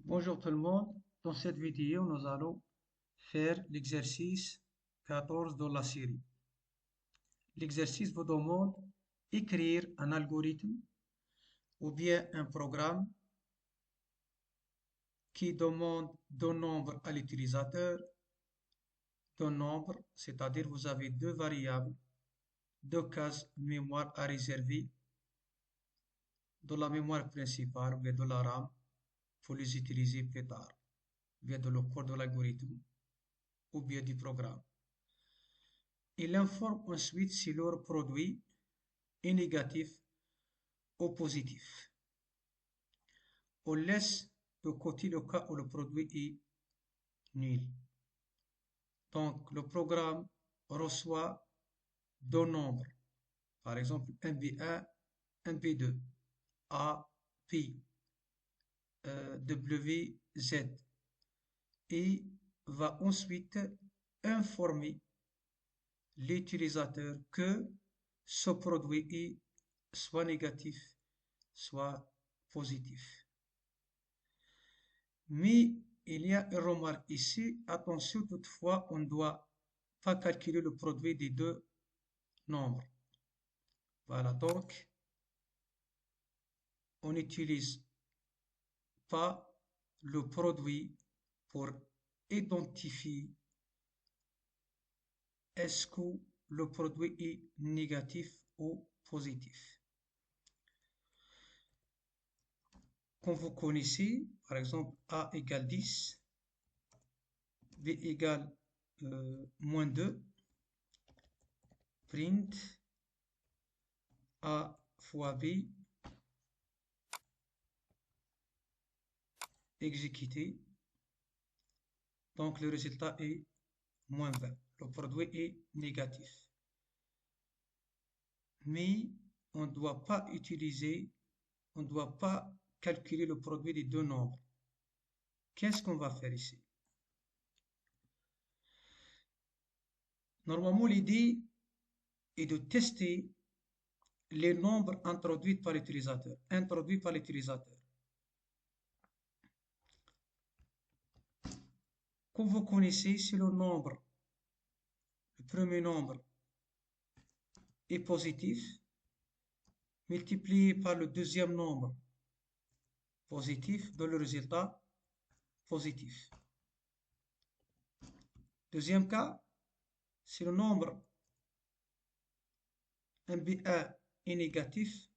Bonjour tout le monde. Dans cette vidéo, nous allons faire l'exercice 14 de la série. L'exercice vous demande écrire un algorithme ou bien un programme qui demande d'un nombre à l'utilisateur, d'un nombre, c'est-à-dire vous avez deux variables, deux cases mémoire à réserver de la mémoire principale ou bien de la RAM pour les utiliser plus tard, bien de le code de l'algorithme ou bien du programme. Il informe ensuite si leur produit est négatif ou positif. On laisse de côté le cas où le produit est nul. Donc, le programme reçoit deux nombres, par exemple MB1, MB2, A, P, W, Z, et va ensuite informer l'utilisateur que ce produit est soit négatif, soit positif. Mais il y a une remarque ici. Attention, toutefois, on ne doit pas calculer le produit des deux nombres. Voilà, donc, on n'utilise pas le produit pour identifier est-ce que le produit est négatif ou positif. Comme vous connaissez, par exemple, A égale 10, B égale moins 2, print A fois B, exécuté. Donc le résultat est moins 20. Le produit est négatif. Mais on ne doit pas calculer le produit des deux nombres. Qu'est-ce qu'on va faire ici? Normalement, l'idée est de tester les nombres introduits par l'utilisateur. Comme vous connaissez, si le premier nombre est positif, multiplié par le deuxième nombre positif, donne le résultat positif. Deuxième cas, si le nombre MB1 est négatif,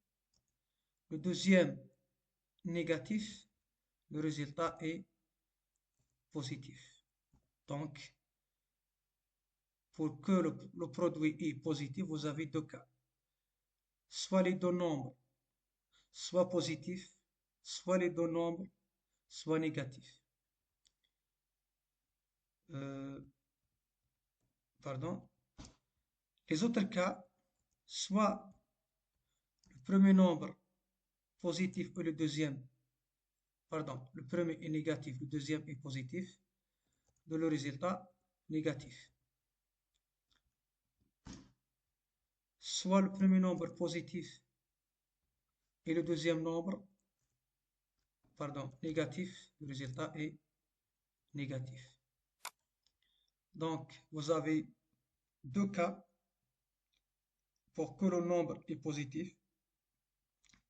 le deuxième négatif, le résultat est positif. Donc, pour que le produit est positif, vous avez deux cas. Soit les deux nombres soient positifs, soit les deux nombres soient négatifs. Pardon. Les autres cas, soit le premier nombre positif ou le deuxième, pardon, le premier est négatif, le deuxième est positif, de le résultat négatif. Soit le premier nombre positif et le deuxième nombre, pardon, négatif, le résultat est négatif. Donc, vous avez deux cas pour que le nombre est positif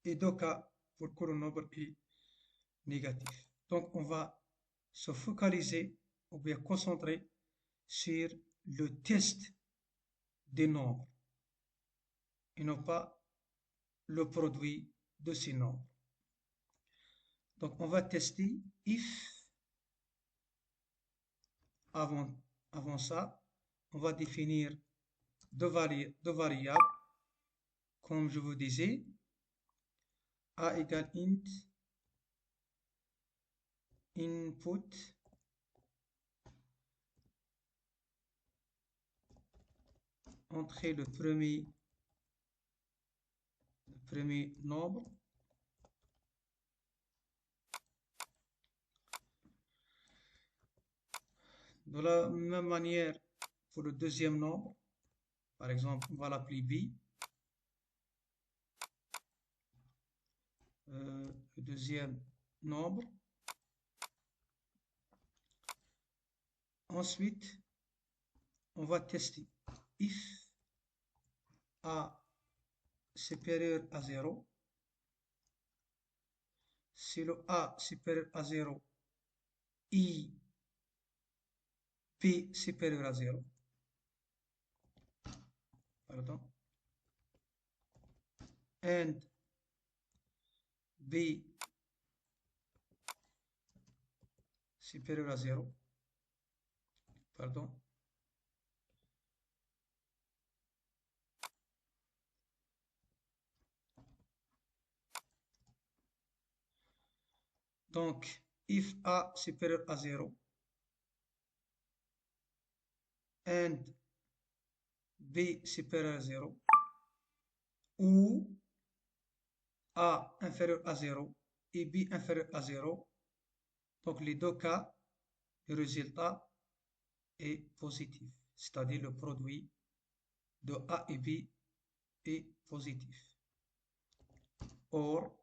et deux cas pour que le nombre est négatif. Donc, on va se focaliser ou bien concentrer sur le test des nombres et non pas le produit de ces nombres. Donc, on va tester if. Avant ça, on va définir deux variables, comme je vous disais, a égale int input entrer le premier nombre de la même manière pour le deuxième nombre. Par exemple, on va l'appeler b. Le deuxième nombre Ensuite, on va tester. If A supérieur à 0, si le A supérieur à 0, I, P supérieur à 0, pardon, and B supérieur à 0, pardon, donc if A supérieur à 0 and B supérieur à 0 ou A inférieur à 0 et B inférieur à 0, donc les deux cas, le résultat est positif, c'est-à-dire le produit de A et B est positif. Or,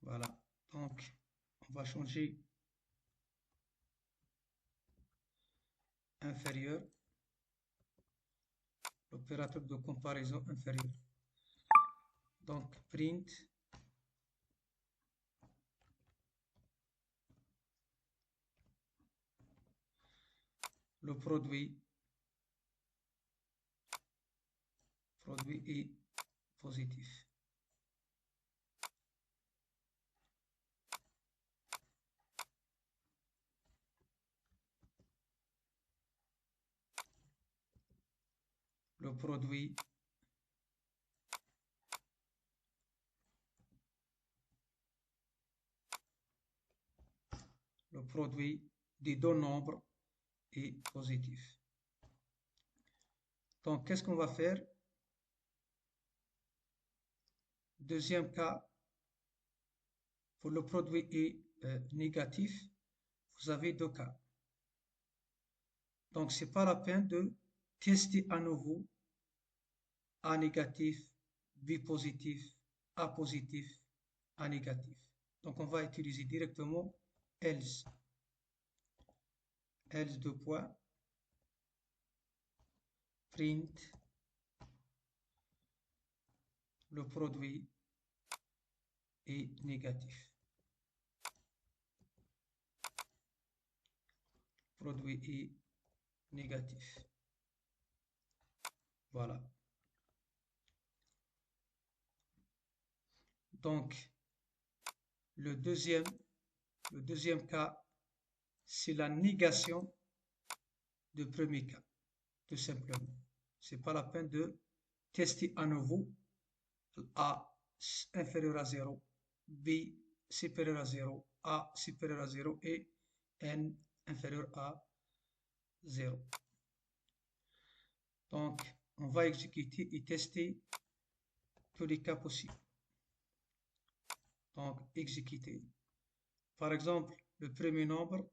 voilà, donc on va changer inférieur, l'opérateur de comparaison inférieur. Donc print le produit est positif. Le produit des deux nombres est positif. Donc, qu'est-ce qu'on va faire? Deuxième cas, pour le produit est négatif, vous avez deux cas. Donc, c'est pas la peine de tester à nouveau A négatif, B positif, A positif, A négatif. Donc, on va utiliser directement else. Else deux points, print le produit est négatif. Produit est négatif. Voilà. Donc, le deuxième cas, c'est la négation du premier cas, tout simplement. C'est pas la peine de tester à nouveau A inférieur à 0, B supérieur à 0, A supérieur à 0 et N inférieur à 0. Donc, on va exécuter et tester tous les cas possibles. Donc, exécuter. Par exemple, le premier nombre,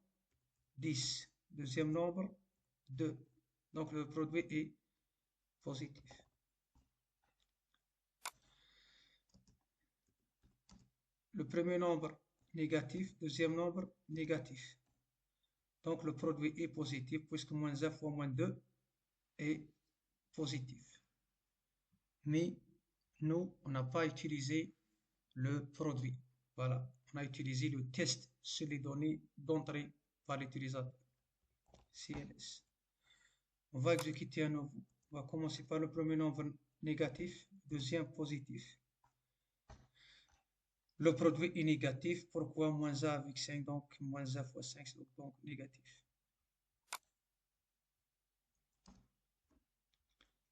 10. Deuxième nombre, 2. Donc, le produit est positif. Le premier nombre négatif, deuxième nombre négatif. Donc, le produit est positif puisque moins 1 fois moins 2 est positif. Mais nous, on n'a pas utilisé le produit. Voilà, on a utilisé le test sur les données d'entrée par l'utilisateur. CLS. On va exécuter à nouveau. On va commencer par le premier nombre négatif, deuxième positif. Le produit est négatif. Pourquoi moins 1 avec 5, donc moins 1 fois 5, donc négatif.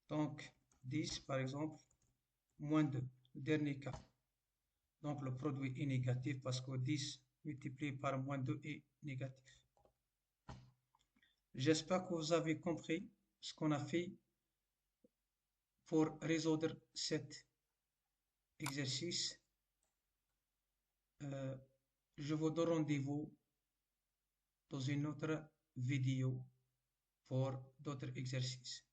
Donc 10 par exemple, moins 2, le dernier cas. Donc le produit est négatif parce que 10 multiplié par moins 2 est négatif. J'espère que vous avez compris ce qu'on a fait pour résoudre cet exercice. Je vous donne rendez-vous dans une autre vidéo pour d'autres exercices.